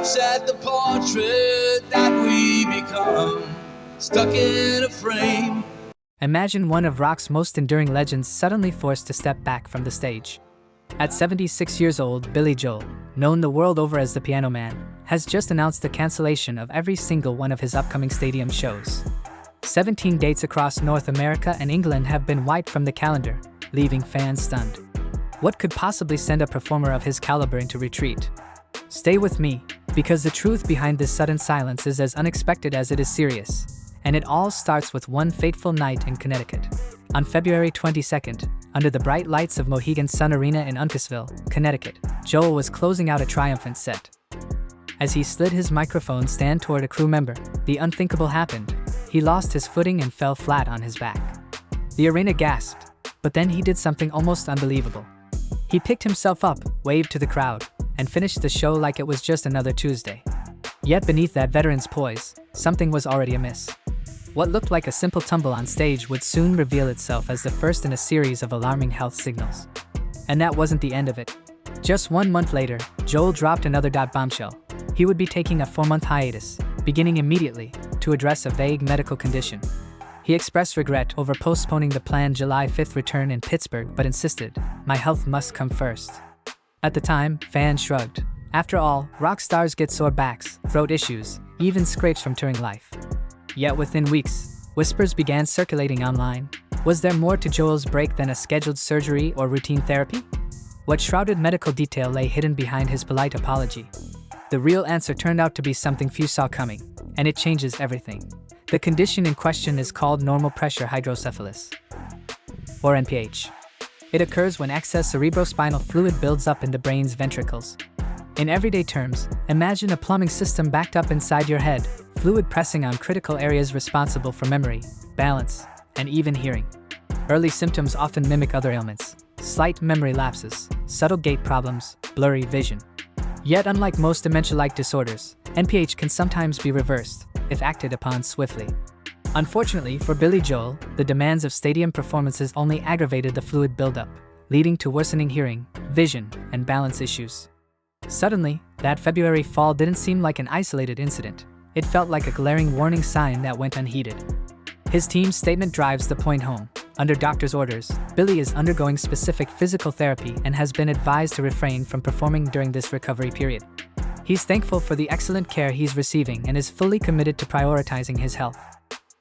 laughs at the portrait that we become, stuck in a frame. Imagine one of rock's most enduring legends suddenly forced to step back from the stage. At 76 years old, Billy Joel, known the world over as the Piano Man, has just announced the cancellation of every single one of his upcoming stadium shows. 17 dates across North America and England have been wiped from the calendar, leaving fans stunned. What could possibly send a performer of his caliber into retreat? Stay with me, because the truth behind this sudden silence is as unexpected as it is serious. And it all starts with one fateful night in Connecticut. On February 22nd, under the bright lights of Mohegan Sun Arena in Uncasville, Connecticut, Joel was closing out a triumphant set. As he slid his microphone stand toward a crew member, the unthinkable happened. He lost his footing and fell flat on his back. The arena gasped, but then he did something almost unbelievable. He picked himself up, waved to the crowd, and finished the show like it was just another Tuesday. Yet beneath that veteran's poise, something was already amiss. What looked like a simple tumble on stage would soon reveal itself as the first in a series of alarming health signals. And that wasn't the end of it. Just 1 month later, Joel dropped another bombshell. He would be taking a 4-month hiatus, beginning immediately, to address a vague medical condition. He expressed regret over postponing the planned July 5th return in Pittsburgh but insisted, "My health must come first." At the time, fans shrugged. After all, rock stars get sore backs, throat issues, even scrapes from touring life. Yet within weeks, whispers began circulating online. Was there more to Joel's break than a scheduled surgery or routine therapy? What shrouded medical detail lay hidden behind his polite apology? The real answer turned out to be something few saw coming, and it changes everything. The condition in question is called Normal Pressure Hydrocephalus, or NPH. It occurs when excess cerebrospinal fluid builds up in the brain's ventricles. In everyday terms, imagine a plumbing system backed up inside your head, fluid pressing on critical areas responsible for memory, balance, and even hearing. Early symptoms often mimic other ailments: slight memory lapses, subtle gait problems, blurry vision. Yet unlike most dementia-like disorders, NPH can sometimes be reversed, if acted upon swiftly. Unfortunately for Billy Joel, the demands of stadium performances only aggravated the fluid buildup, leading to worsening hearing, vision, and balance issues. Suddenly, that February fall didn't seem like an isolated incident. It felt like a glaring warning sign that went unheeded. His team's statement drives the point home. Under doctor's orders, Billy is undergoing specific physical therapy and has been advised to refrain from performing during this recovery period. He's thankful for the excellent care he's receiving and is fully committed to prioritizing his health.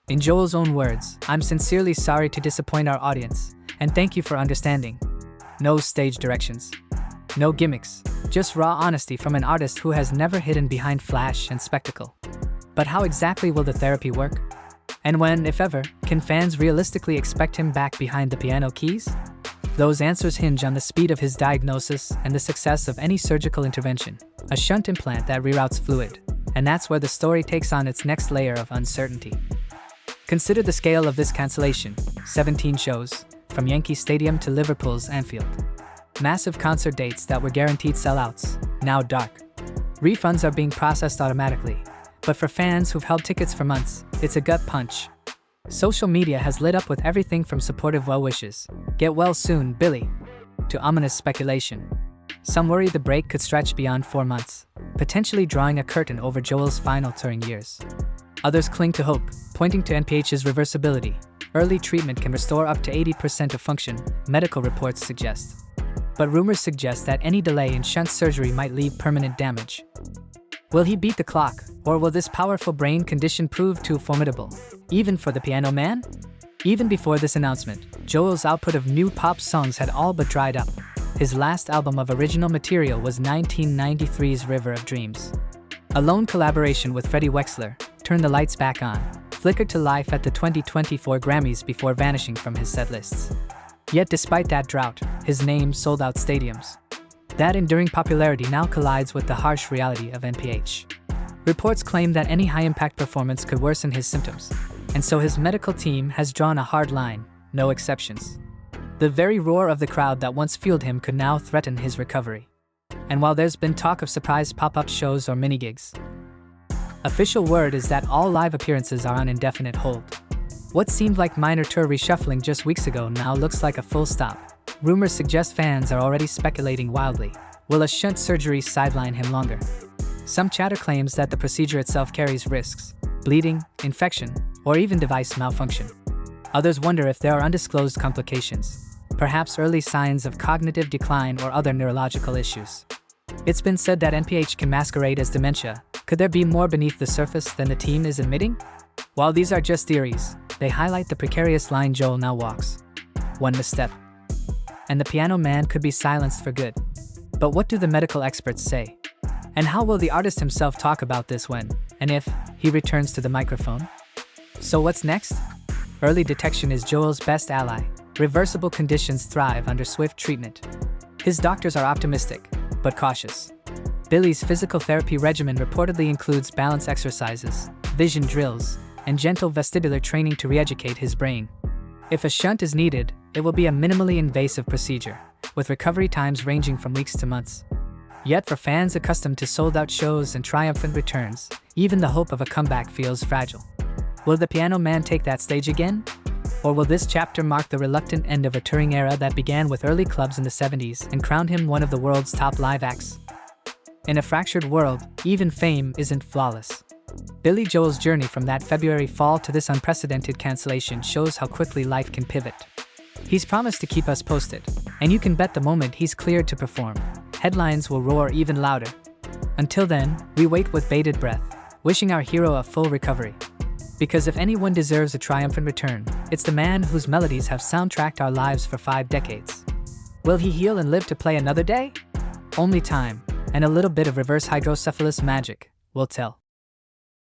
In Joel's own words, "I'm sincerely sorry to disappoint our audience, and thank you for understanding." No stage directions. No gimmicks. Just raw honesty from an artist who has never hidden behind flash and spectacle. But how exactly will the therapy work? And when, if ever, can fans realistically expect him back behind the piano keys? Those answers hinge on the speed of his diagnosis and the success of any surgical intervention, a shunt implant that reroutes fluid. And that's where the story takes on its next layer of uncertainty. Consider the scale of this cancellation: 17 shows, from Yankee Stadium to Liverpool's Anfield. Massive concert dates that were guaranteed sellouts, now dark. Refunds are being processed automatically, but for fans who've held tickets for months, it's a gut punch. Social media has lit up with everything from supportive well wishes, "Get well soon, Billy," to ominous speculation. Some worry the break could stretch beyond 4 months, potentially drawing a curtain over Joel's final touring years. Others cling to hope, pointing to NPH's reversibility. Early treatment can restore up to 80% of function, medical reports suggest. But rumors suggest that any delay in shunt surgery might leave permanent damage. Will he beat the clock, or will this powerful brain condition prove too formidable, even for the Piano Man? Even before this announcement, Joel's output of new pop songs had all but dried up. His last album of original material was 1993's River of Dreams. A lone collaboration with Freddie Wexler, Turn the Lights Back On, flickered to life at the 2024 Grammys before vanishing from his setlists. Yet despite that drought, his name sold out stadiums. That enduring popularity now collides with the harsh reality of NPH. Reports claim that any high-impact performance could worsen his symptoms, and so his medical team has drawn a hard line, no exceptions. The very roar of the crowd that once fueled him could now threaten his recovery. And while there's been talk of surprise pop-up shows or mini-gigs, official word is that all live appearances are on indefinite hold. What seemed like minor tour reshuffling just weeks ago now looks like a full stop. Rumors suggest fans are already speculating wildly. Will a shunt surgery sideline him longer? Some chatter claims that the procedure itself carries risks: bleeding, infection, or even device malfunction. Others wonder if there are undisclosed complications, perhaps early signs of cognitive decline or other neurological issues. It's been said that NPH can masquerade as dementia. Could there be more beneath the surface than the team is admitting? While these are just theories, they highlight the precarious line Joel now walks. One misstep, and the piano man could be silenced for good. But what do the medical experts say? And how will the artist himself talk about this when, and if, he returns to the microphone? So what's next? Early detection is Joel's best ally. Reversible conditions thrive under swift treatment. His doctors are optimistic, but cautious. Billy's physical therapy regimen reportedly includes balance exercises, vision drills, and gentle vestibular training to re-educate his brain. If a shunt is needed, it will be a minimally invasive procedure, with recovery times ranging from weeks to months. Yet for fans accustomed to sold-out shows and triumphant returns, even the hope of a comeback feels fragile. Will the piano man take that stage again? Or will this chapter mark the reluctant end of a touring era that began with early clubs in the 70s and crowned him one of the world's top live acts? In a fractured world, even fame isn't flawless. Billy Joel's journey from that February fall to this unprecedented cancellation shows how quickly life can pivot. He's promised to keep us posted, and you can bet the moment he's cleared to perform, headlines will roar even louder. Until then, we wait with bated breath, wishing our hero a full recovery. Because if anyone deserves a triumphant return, it's the man whose melodies have soundtracked our lives for 5 decades. Will he heal and live to play another day? Only time, and a little bit of reverse hydrocephalus magic, will tell.